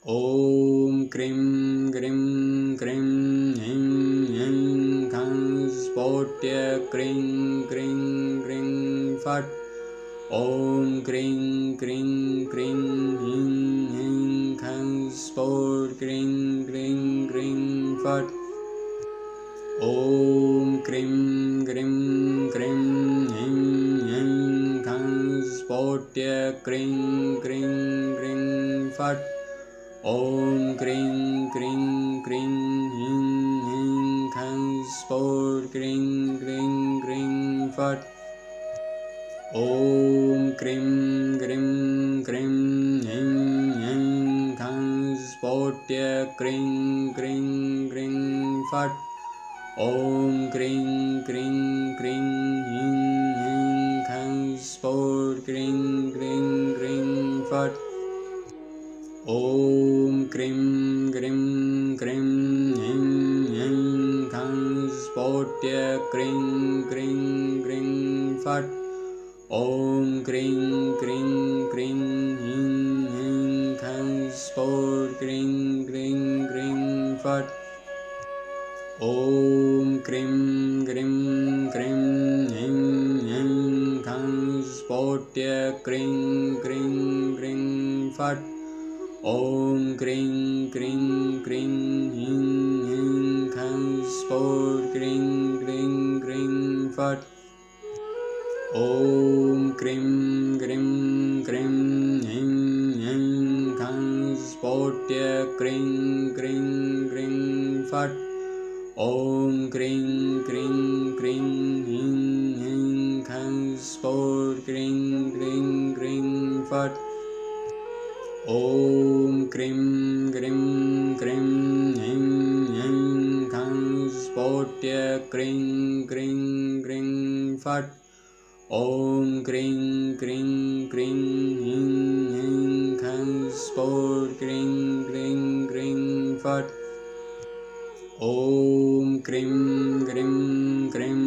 ॐ cream ग्रीं cream ह्रीं ह्रीं खं स्फोट्य क्रीं क्रीं क्रीं फट्। ॐ क्रीं क्रीं क्रीं ह्रीं ह्रीं खं स्फोट क्रीं क्रीं क्रीं फट्। ॐ क्रीं ग्रीं क्रीं ह्रीं ह्रीं खं स्फोट्य क्रीं क्रीं क्रीं फट्। ॐ क्रीं क्रीं क्रीं ह्रीं ह्रीं खं स्फोट क्रीं क्रीं क्रीं फट्। ॐ क्रीं ग्रीं क्रीं ह्रीं ह्रीं खं स्फोट्य क्रीं क्रीं क्रीं फट्। ॐ क्रीं क्रीं क्रीं ह्रीं ह्रीं खं स्फोट क्रीं क्रीं क्रीं फट्। ॐ क्रीं ग्रीं क्रीं ह्रीं ह्रीं खं स्फोट्य क्रीं क्रीं क्रीं फट्। ॐ क्रीं क्रीं क्रीं ह्रीं ह्रीं खं स्फोट क्रीं क्रीं क्रीं फट्। ॐ क्रीं ग्रीं क्रीं ह्रीं ह्रीं खं स्फोट्य क्रीं क्रीं क्रीं फट्। ॐ क्रीं क्रीं क्रीं ह्रीं ह्रीं खं स्फोट क्रीं क्रीं क्रीं फट्। ॐ क्रीं ग्रीं क्रीं ह्रीं ह्रीं खं स्फोट्य क्रीं क्रीं क्रीं फट्। ॐ क्रीं क्रीं क्रीं ह्रीं ह्रीं खं स्फोट क्रीं क्रीं क्रीं फट्। ॐ क्रीं ग्रीं क्रीं ह्रीं ह्रीं खं स्फोट्य क्रीं क्रीं क्रीं फट्। ॐ क्रीं क्रीं क्रीं ह्रीं ह्रीं खं स्फोट क्रीं क्रीं क्रीं फट्। ॐ क्रीं ग्रीं क्रीं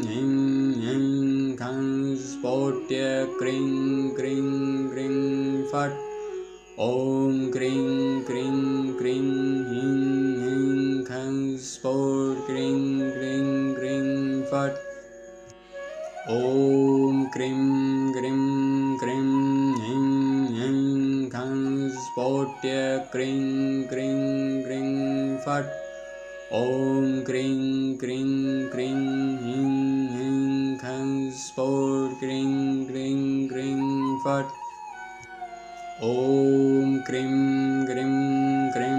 ह्रीं ह्रीं खं स्फोट्य क्रीं क्रीं क्रीं फट्। ॐ क्रीं क्रीं क्रीं ह्रीं ह्रीं खं स्फोट क्रीं क्रीं क्रीं फट्। ॐ क्रीं ग्रीं क्रीं ह्रीं ह्रीं खं स्फोट्य क्रीं क्रीं क्रीं फट्। ॐ क्रीं क्रीं क्रीं ह्रीं ह्रीं खं स्फोट क्रीं क्रीं क्रीं फट्। ॐ क्रीं ग्रीं क्रीं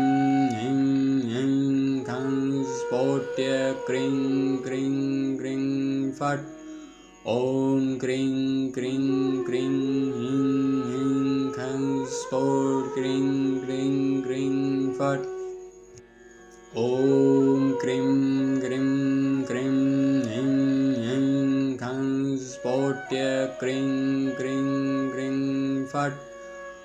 ह्रीं ह्रीं खं स्फोट्य क्रीं क्रीं क्रीं फट्। ॐ क्रीं क्रीं क्रीं ह्रीं ह्रीं खं स्फोट क्रीं क्रीं क्रीं फट्। ॐ क्रीं ग्रीं क्रीं ह्रीं ह्रीं खं स्फोट्य क्रीं क्रीं क्रीं फट्।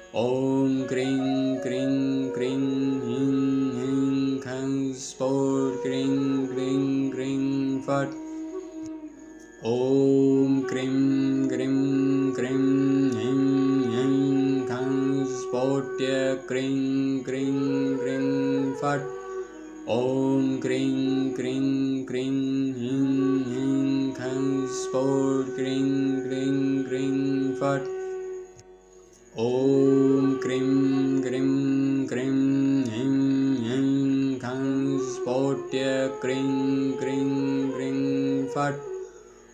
ॐ क्रीं क्रीं क्रीं ह्रीं ह्रीं खं स्फोट क्रीं क्रीं क्रीं फट्। ॐ क्रीं ग्रीं क्रीं ह्रीं ह्रीं खं स्फोट्य क्रीं क्रीं क्रीं फट्। ॐ क्रीं क्रीं क्रीं ह्रीं ह्रीं खं स्फोट क्रीं क्रीं क्रीं फट्। ॐ क्रीं ग्रीं क्रीं ह्रीं ह्रीं खं स्फोट्य क्रीं क्रीं क्रीं फट्।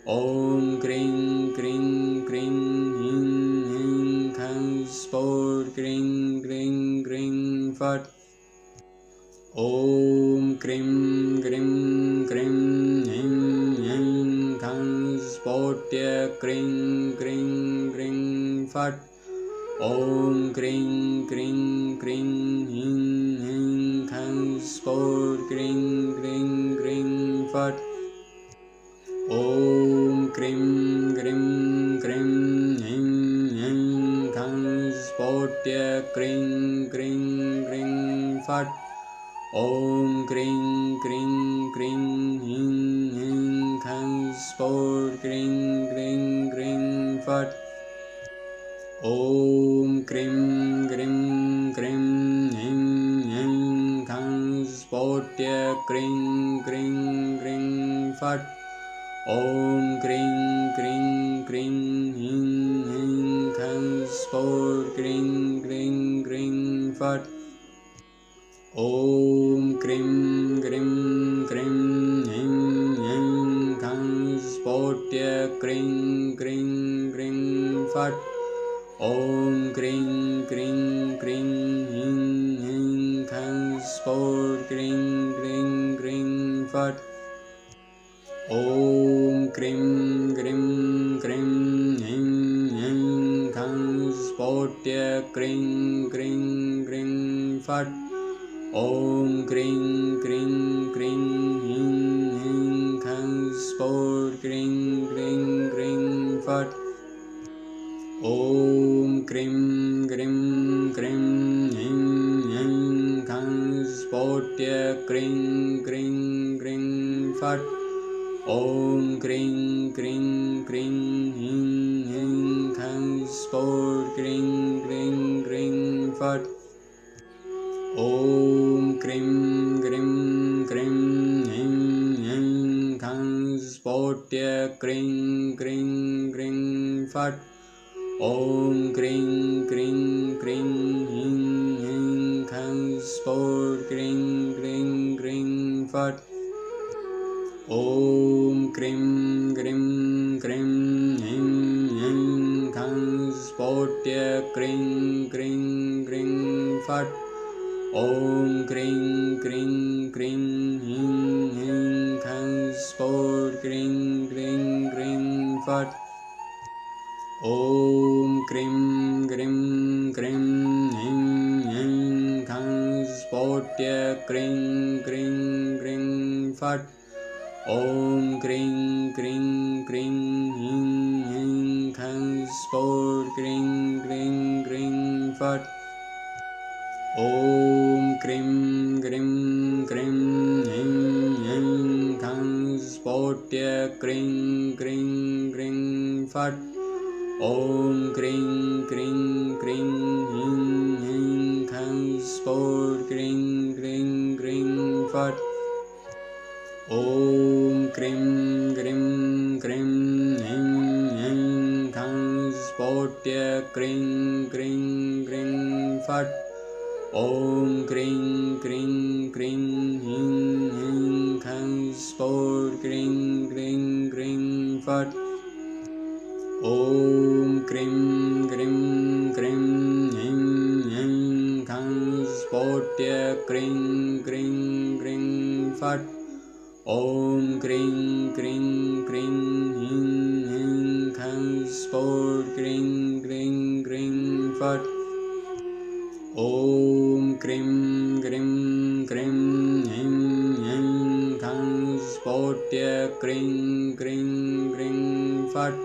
ॐ क्रीं क्रीं क्रीं ह्रीं ह्रीं खं स्फोट क्रीं क्रीं क्रीं फट्। ॐ क्रीं ग्रीं क्रीं ह्रीं ह्रीं खं स्फोट्य क्रीं क्रीं क्रीं फट्। ॐ क्रीं क्रीं क्रीं ह्रीं ह्रीं खं स्फोट क्रीं क्रीं क्रीं फट्। ॐ क्रीं ग्रीं क्रीं ह्रीं ह्रीं खं स्फोट्य क्रीं क्रीं क्रीं फट्। ॐ क्रीं क्रीं क्रीं ह्रीं ह्रीं खं स्फोट क्रीं क्रीं क्रीं फट्। ॐ क्रीं ग्रीं क्रीं ह्रीं स्फोट्य क्रीं क्रीं क्रीं फट् ॐ क्रीं क्रीं क्रीं ह्रीं ह्रीं खं स्फोट क्रीं क्रीं क्रीं फट् ॐ क्रीं क्रीं क्रीं ह्रीं ह्रीं खं स्फोट्य क्रीं क्रीं क्रीं फट् ॐ क्रीं क्रीं क्रीं ह्रीं ह्रीं खं स्फोट क्रीं क्रीं क्रीं फट् ॐ क्रीं क्रीं क्रीं ह्रीं ह्रीं खं स्फोट्य क्रीं क्रीं क्रीं फट् ॐ क्रीं क्रीं क्रीं ह्रीं ह्रीं खं स्फोट क्रीं क्रीं क्रीं फट् ॐ क्रीं क्रीं क्रीं ह्रीं ह्रीं खं स्फोट्य क्रीं क्रीं क्रीं फट् ॐ क्रीं क्रीं क्रीं ह्रीं ह्रीं खं स्फोट क्रीं क्रीं क्रीं फट् ॐ क्रीं क्रीं क्रीं ह्रीं ह्रीं खं स्फोट्य क्रीं क्रीं क्रीं फट् ॐ क्रीं क्रीं क्रीं ह्रीं ह्रीं खं स्फोट क्रीं क्रीं क्रीं फट् ॐ क्रीं क्रीं क्रीं ह्रीं ह्रीं खं स्फोट्य क्रीं क्रीं क्रीं फट् ॐ क्रीं क्रीं क्रीं ह्रीं ह्रीं खं स्फोट क्रीं क्रीं क्रीं फट् ॐ क्रीं क्रीं क्रीं ह्रीं ह्रीं खं स्फोट्य क्रीं क्रीं क्रीं फट् ॐ क्रीं क्रीं क्रीं ह्रीं ह्रीं खं स्फोट क्रीं क्रीं क्रीं फट् ॐ क्रीं क्रीं क्रीं ह्रीं ह्रीं खं स्फोट्य क्रीं क्रीं क्रीं फट् ॐ क्रीं क्रीं क्रीं ह्रीं ह्रीं खं स्फोट क्रीं क्रीं क्रीं फट् ॐ क्रीं क्रीं क्रीं ह्रीं ह्रीं खं स्फोट्य क्रीं क्रीं क्रीं फट् ॐ क्रीं क्रीं क्रीं ह्रीं ह्रीं खं स्फोट क्रीं क्रीं क्रीं फट् ॐ क्रीं क्रीं क्रीं ह्रीं ह्रीं खं स्फोट्य क्रीं क्रीं क्रीं फट् ॐ क्रीं क्रीं क्रीं ह्रीं ह्रीं खं स्फोट क्रीं क्रीं क्रीं फट् ॐ क्रीं क्रीं क्रीं ह्रीं ह्रीं खं स्फोट्य क्रीं क्रीं क्रीं फट्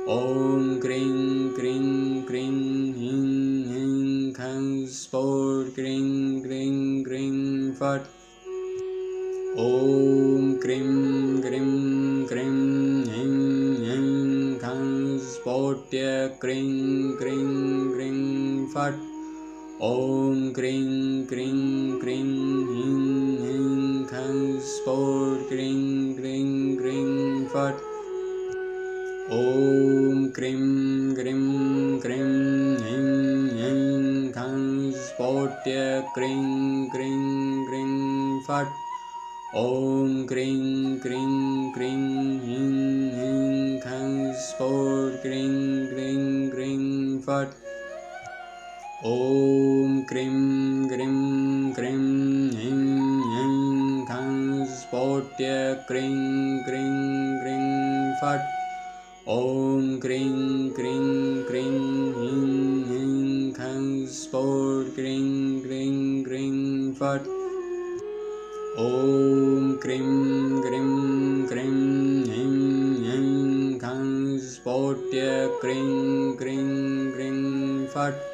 ॐ क्रीं क्रीं क्रीं ह्रीं ह्रीं खं स्फोट क्रीं क्रीं क्रीं फट् ॐ क्रीं क्रीं क्रीं ह्रीं ह्रीं खं स्फोट्य क्रीं क्रीं क्रीं फट् ॐ क्रीं क्रीं क्रीं ह्रीं ह्रीं खं स्फोट क्रीं क्रीं क्रीं फट् ॐ क्रीं क्रीं क्रीं ह्रीं ह्रीं खं स्फोट्य क्रीं क्रीं क्रीं फट् ॐ क्रीं क्रीं क्रीं ह्रीं ह्रीं खं स्फोट क्रीं क्रीं क्रीं फट् ॐ क्रीं क्रीं क्रीं ह्रीं ह्रीं खं स्फोट्य क्रीं क्रीं क्रीं फट् ॐ क्रीं क्रीं क्रीं ह्रीं ह्रीं खं स्फोट क्रीं क्रीं क्रीं फट् ॐ क्रीं क्रीं क्रीं ह्रीं ह्रीं खं स्फोट्य क्रीं क्रीं क्रीं फट्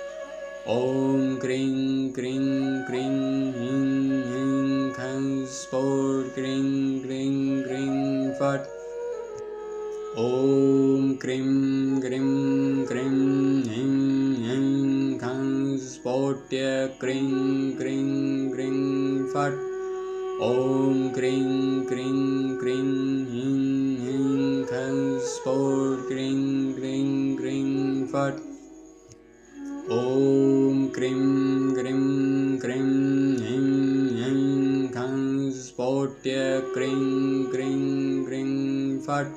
ॐ क्रीं क्रीं क्रीं ह्रीं ह्रीं खं स्फोट क्रीं क्रीं क्रीं फट् ॐ क्रीं क्रीं क्रीं ह्रीं ह्रीं खं स्फोट्य क्रीं क्रीं क्रीं फट् ॐ क्रीं क्रीं क्रीं ह्रीं ह्रीं खं स्फोट क्रीं क्रीं क्रीं फट् ॐ क्रीं क्रीं क्रीं ह्रीं ह्रीं खं स्फोट्य क्रीं क्रीं क्रीं फट्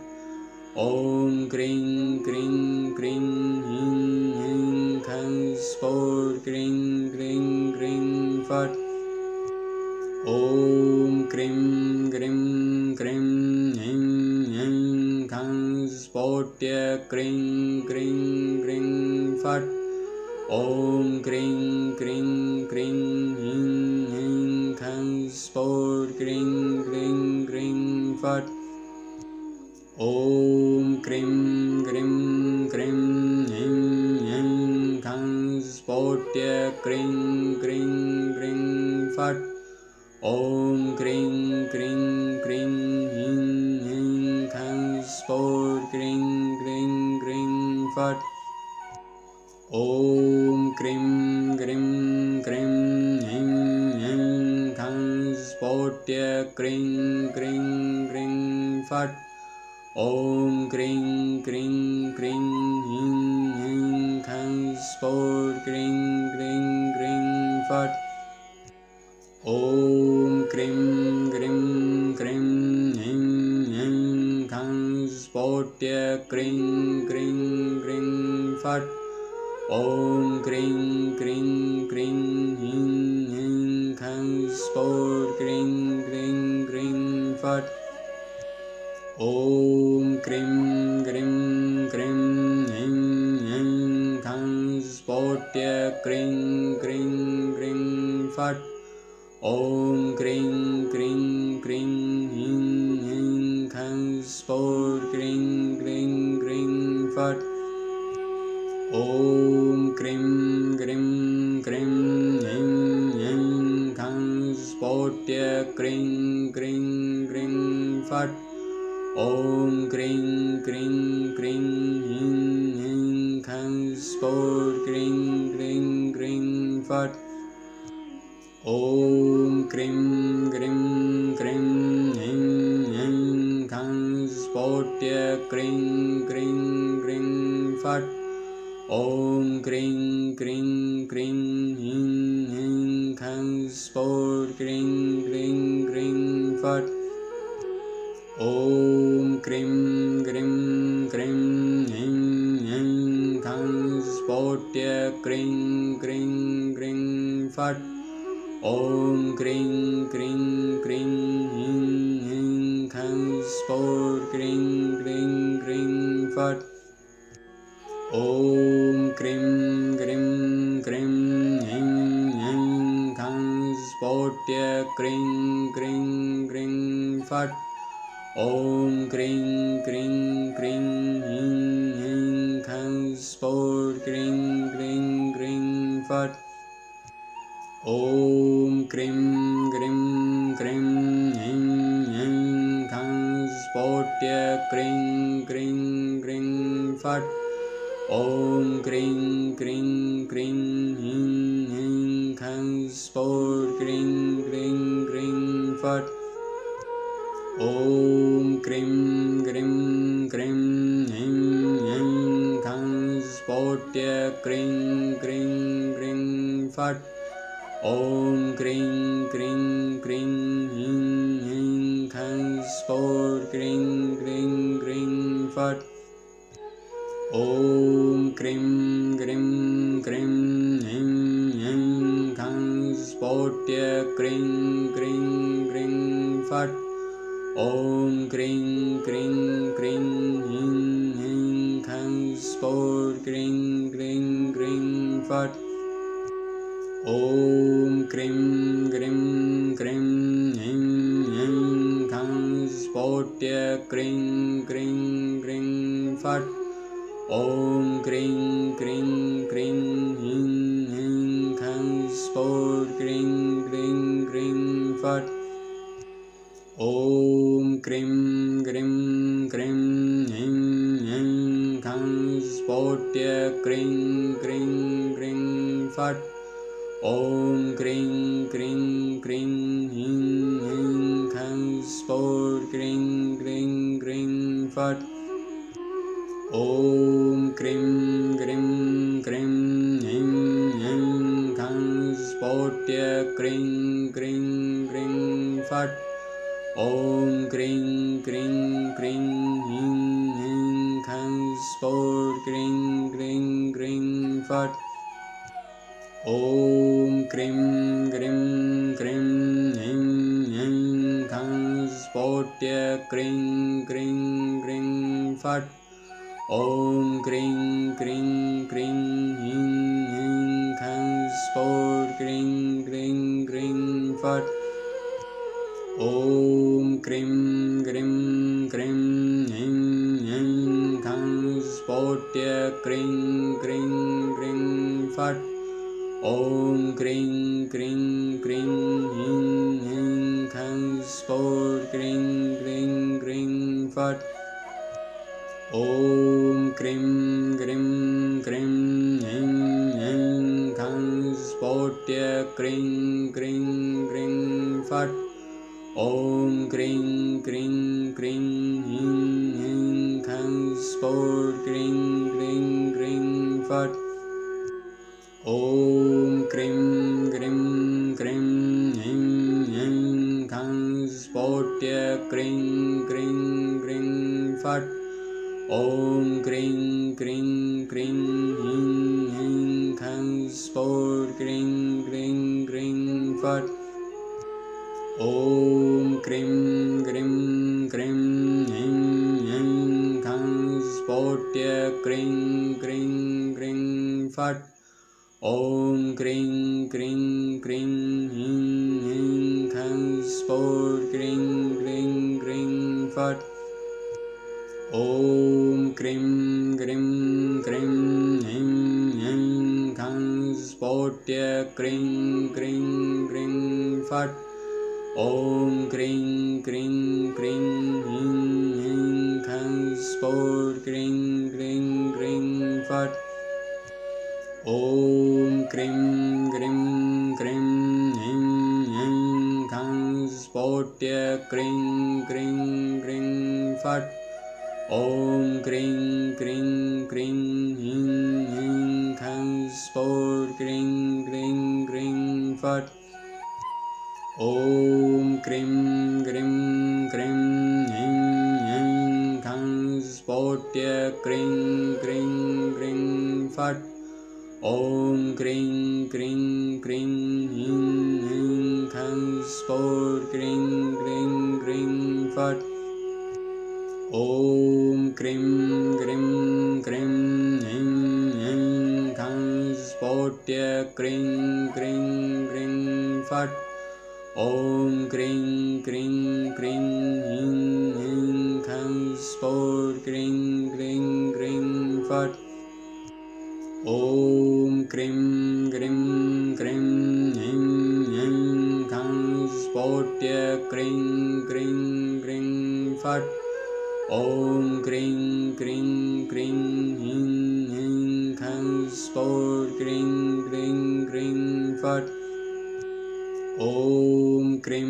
ॐ क्रीं क्रीं क्रीं ह्रीं ह्रीं खं स्फोट क्रीं क्रीं क्रीं फट् ॐ क्रीं क्रीं क्रीं ह्रीं ह्रीं खं स्फोट्य क्रीं क्रीं क्रीं फट् ॐ क्रीं क्रीं क्रीं ह्रीं ह्रीं खं स्फोट क्रीं क्रीं क्रीं फट् ॐ क्रीं क्रीं क्रीं ह्रीं ह्रीं खं स्फोट्य क्रीं क्रीं क्रीं फट् ॐ क्रीं क्रीं क्रीं ह्रीं ह्रीं खं स्फोट क्रीं क्रीं क्रीं फट् ॐ क्रीं क्रीं क्रीं ह्रीं ह्रीं खं स्फोट्य क्रीं क्रीं क्रीं फट् ॐ क्रीं क्रीं क्रीं ह्रीं ह्रीं खं स्फोट क्रीं क्रीं क्रीं फट् ॐ क्रीं क्रीं क्रीं ह्रीं ह्रीं खं स्फोट्य क्रीं क्रीं क्रीं फट् ॐ क्रीं क्रीं क्रीं ह्रीं ह्रीं खं स्फोट क्रीं क्रीं क्रीं फट् ॐ क्रीं क्रीं क्रीं ह्रीं ह्रीं खं स्फोट्य क्रीं क्रीं क्रीं फट् ॐ क्रीं क्रीं क्रीं ह्रीं ह्रीं खं स्फोट क्रीं क्रीं क्रीं फट् ॐ क्रीं क्रीं क्रीं ह्रीं ह्रीं खं स्फोट्य क्रीं क्रीं क्रीं फट् ॐ क्रीं क्रीं क्रीं ह्रीं ह्रीं खं स्फोट क्रीं क्रीं क्रीं फट् ॐ क्रीं क्रीं क्रीं ह्रीं ह्रीं खं स्फोट्य क्रीं क्रीं क्रीं फट् ॐ क्रीं क्रीं क्रीं ह्रीं ह्रीं खं स्फोट क्रीं क्रीं क्रीं फट् ॐ क्रीं क्रीं क्रीं ह्रीं ह्रीं खं स्फोट्य क्रीं क्रीं क्रीं फट् ॐ क्रीं क्रीं क्रीं ह्रीं ह्रीं खं स्फोट क्रीं क्रीं क्रीं फट् ॐ क्रीं क्रीं क्रीं ह्रीं ह्रीं खं स्फोट्य क्रीं क्रीं क्रीं फट् ॐ क्रीं क्रीं क्रीं ह्रीं ह्रीं खं स्फोट क्रीं क्रीं क्रीं फट् ॐ क्रीं क्रीं क्रीं ह्रीं ह्रीं खं स्फोट्य क्रीं क्रीं क्रीं फट् ॐ क्रीं क्रीं क्रीं ह्रीं ह्रीं खं स्फोट क्रीं क्रीं क्रीं फट् ॐ क्रीं क्रीं क्रीं ह्रीं ह्रीं खं स्फोट्य क्रीं क्रीं क्रीं फट् ॐ क्रीं क्रीं क्रीं ह्रीं ह्रीं खं स्फोट क्रीं क्रीं क्रीं फट् ॐ क्रीं क्रीं क्रीं ह्रीं ह्रीं खं स्फोट्य क्रीं क्रीं क्रीं फट् ॐ क्रीं क्रीं क्रीं ह्रीं ह्रीं खं स्फोट क्रीं क्रीं क्रीं फट् ॐ क्रीं क्रीं क्रीं ह्रीं ह्रीं खं स्फोट्य क्रीं क्रीं क्रीं फट् ॐ क्रीं क्रीं क्रीं ह्रीं ह्रीं खं स्फोट क्रीं क्रीं क्रीं फट् ॐ क्रीं क्रीं क्रीं ह्रीं ह्रीं खं स्फोट्य क्रीं क्रीं क्रीं फट् ॐ क्रीं क्रीं क्रीं ह्रीं ह्रीं फट् ॐ क्रीं ग्रीं क्रीं ऐं ऐं खं स्फोट्य क्रीं क्रीं ग्रीं फट् ॐ क्रीं क्रीं क्रीं ऐं ऐं खं स्फोट क्रीं क्रीं ग्रीं फट् ॐ क्रीं ग्रीं क्रीं ऐं ऐं खं स्फोट्य क्रीं क्रीं ग्रीं फट् ॐ क्रीं क्रीं क्रीं ऐं ऐं खं स्फोट क्रीं क्रीं ग्रीं फट् ॐ क्रीं ग्रीं क्रीं ऐं ऐं खं स्फोट्य क्रीं क्रीं ग्रीं फट् ॐ क्रीं क्रीं क्रीं ऐं ऐं खं स्फोट क्रीं क्रीं ग्रीं फट् ॐ क्रीं ग्रीं क्रीं ऐं ऐं खं स्फोट्य क्रीं क्रीं ग्रीं फट् ॐ क्रीं क्रीं क्रीं ऐं ऐं खं स्फोट क्रीं क्रीं ग्रीं फट् ॐ क्रीं ग्रीं क्रीं ऐं ऐं खं स्फोट्य क्रीं क्रीं ग्रीं फट् ॐ क्रीं क्रीं क्रीं ऐं ऐं खं स्फोट क्रीं क्रीं ग्रीं फट् ॐ क्रीं ग्रीं क्रीं ऐं ऐं खं स्फोट्य क्रीं क्रीं ग्रीं फट् ॐ क्रीं क्रीं क्रीं ऐं ऐं खं स्फोट क्रीं क्रीं ग्रीं फट् ॐ क्रीं ग्रीं क्रीं ऐं ऐं खं स्फोट्य क्रीं क्रीं ग्रीं फट् ॐ क्रीं क्रीं क्रीं ऐं ऐं खं स्फोट क्रीं क्रीं ग्रीं फट् ॐ क्रीं ग्रीं क्रीं ऐं ऐं खं स्फोट्य क्रीं क्रीं ग्रीं फट् ॐ क्रीं क्रीं क्रीं ऐं ऐं खं स्फोट क्रीं क्रीं ग्रीं फट् ॐ क्रीं ग्रीं क्रीं ऐं ऐं खं स्फोट्य क्रीं क्रीं ग्रीं फट् ॐ क्रीं क्रीं क्रीं ऐं ऐं खं स्फोट क्रीं क्रीं ग्रीं फट् ॐ क्रीं ग्रीं क्रीं ऐं ऐं खं स्फोट्य क्रीं क्रीं ग्रीं फट् ॐ क्रीं क्रीं क्रीं ऐं ऐं खं स्फोट क्रीं क्रीं ग्रीं फट् ॐ क्रीं ग्रीं क्रीं ऐं ऐं खं स्फोट्य क्रीं क्रीं ग्रीं फट् ॐ क्रीं क्रीं क्रीं ऐं ऐं खं स्फोट क्रीं क्रीं ग्रीं फट् ॐ क्रीं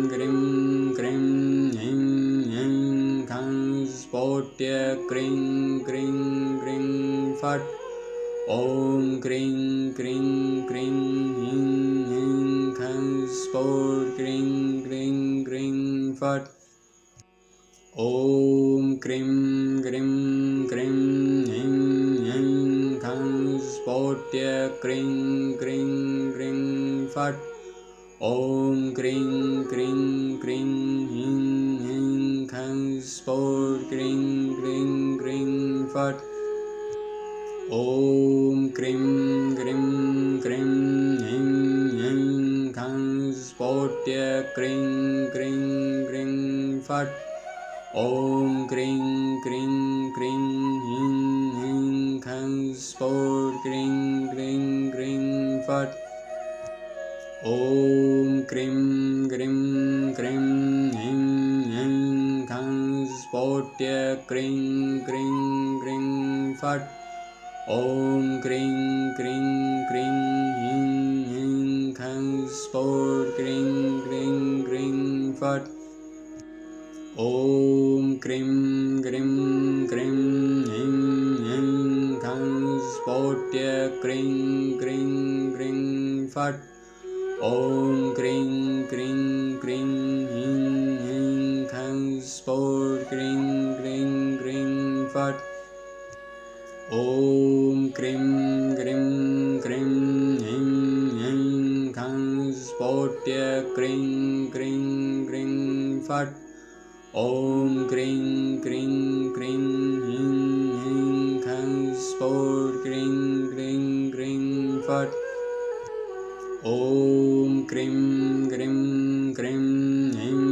ग्रीं क्रीं ऐं ऐं खं स्फोट्य क्रीं क्रीं ग्रीं फट् ॐ क्रीं क्रीं क्रीं ऐं ऐं खं स्फोट क्रीं क्रीं ग्रीं फट् ॐ क्रीं ग्रीं क्रीं ऐं ऐं खं स्फोट्य क्रीं क्रीं ग्रीं फट् ॐ क्रीं क्रीं क्रीं ऐं ऐं खं स्फोट क्रीं क्रीं ग्रीं फट् ॐ क्रीं ग्रीं क्रीं ऐं ऐं खं स्फोट्य क्रीं क्रीं ग्रीं फट् ॐ क्रीं क्रीं क्रीं ऐं ऐं खं स्फोट क्रीं क्रीं ग्रीं फट् ॐ क्रीं ग्रीं क्रीं ऐं ऐं खं स्फोट्य क्रीं क्रीं ग्रीं फट् ॐ क्रीं क्रीं क्रीं ऐं ऐं खं स्फोट क्रीं क्रीं ग्रीं फट् ॐ क्रीं ग्रीं क्रीं ऐं ऐं खं स्फोट्य क्रीं क्रीं ग्रीं फट् ॐ क्रीं क्रीं क्रीं ऐं ऐं खं स्फोट क्रीं क्रीं ग्रीं फट् ॐ क्रीं ग्रीं क्रीं ऐं ऐं खं स्फोट्य क्रीं क्रीं ग्रीं फट् ॐ क्रीं क्रीं क्रीं ऐं ऐं खं स्फोट क्रीं क्रीं ग्रीं फट् ॐ क्रीं ग्रीं क्रीं ऐं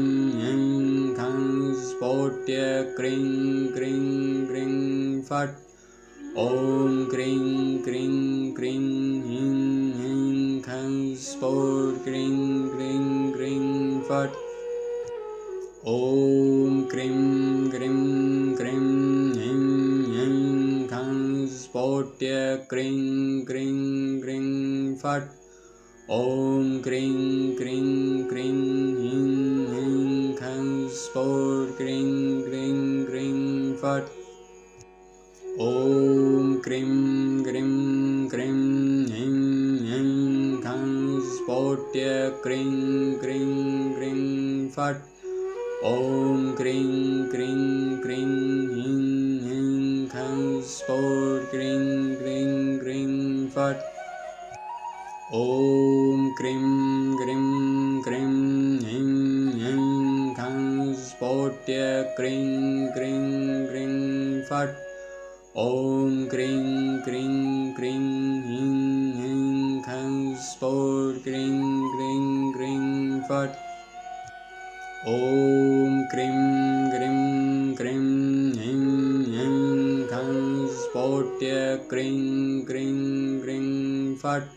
ऐं खं स्फोट्य क्रीं क्रीं ग्रीं फट् ॐ क्रीं क्रीं क्रीं ऐं ऐं खं स्फोट क्रीं क्रीं ग्रीं फट् ॐ क्रीं ग्रीं क्रीं ऐं ऐं खं स्फोट्य क्रीं क्रीं ग्रीं फट् ॐ क्रीं क्रीं क्रीं ऐं ऐं खं स्फोट क्रीं क्रीं ग्रीं फट् ॐ क्रीं ग्रीं क्रीं ऐं ऐं खं स्फोट्य क्रीं क्रीं ग्रीं फट् ॐ क्रीं क्रीं क्रीं ऐं ऐं खं स्फोट क्रीं क्रीं ग्रीं फट् ॐ क्रीं ग्रीं क्रीं ऐं ऐं खं स्फोट्य क्रीं क्रीं ग्रीं फट् ॐ क्रीं क्रीं क्रीं ऐं ऐं खं स्फोट क्रीं क्रीं ग्रीं फट् ॐ क्रीं ग्रीं क्रीं ऐं ऐं खं स्फोट्य क्रीं क्रीं ग्रीं फट्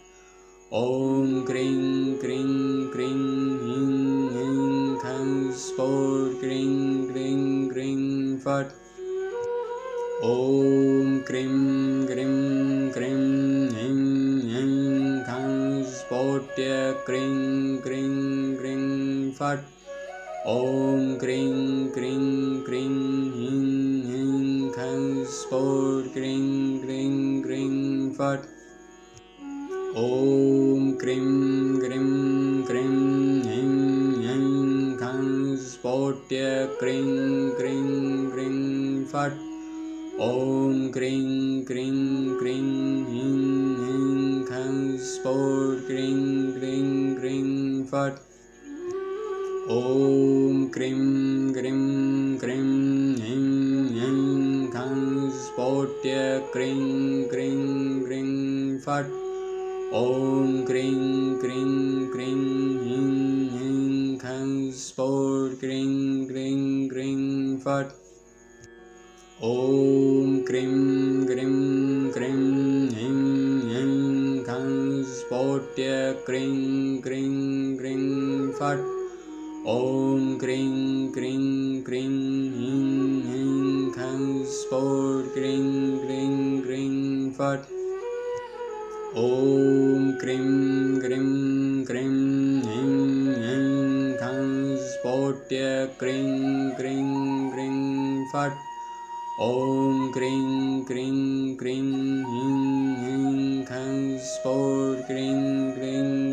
ॐ क्रीं क्रीं क्रीं ऐं ऐं खं स्फोट क्रीं क्रीं ग्रीं फट् ॐ क्रीं ग्रीं क्रीं ऐं ऐं खं स्फोट्य क्रीं क्रीं ग्रीं फट् ॐ क्रीं क्रीं क्रीं ऐं ऐं खं स्फोट क्रीं क्रीं ग्रीं फट् ॐ क्रीं ग्रीं क्रीं ऐं ऐं खं स्फोट्य क्रीं क्रीं ग्रीं फट् ॐ क्रीं क्रीं क्रीं ऐं ऐं खं स्फोट क्रीं क्रीं ग्रीं फट् ॐ क्रीं ग्रीं क्रीं ऐं ऐं खं स्फोट्य क्रीं क्रीं ग्रीं फट् ॐ क्रीं क्रीं क्रीं ऐं ऐं खं स्फोट क्रीं क्रीं ग्रीं फट् ॐ क्रीं ग्रीं क्रीं ऐं ऐं खं स्फोट्य क्रीं क्रीं ग्रीं फट् ॐ क्रीं क्रीं क्रीं ऐं ऐं खं स्फोट क्रीं क्रीं ग्रीं फट् ॐ क्रीं ग्रीं क्रीं ऐं ऐं खं स्फोट्य क्रीं क्रीं ग्रीं फट् ॐ क्रीं क्रीं क्रीं ऐं ऐं खं स्फोट क्रीं क्रीं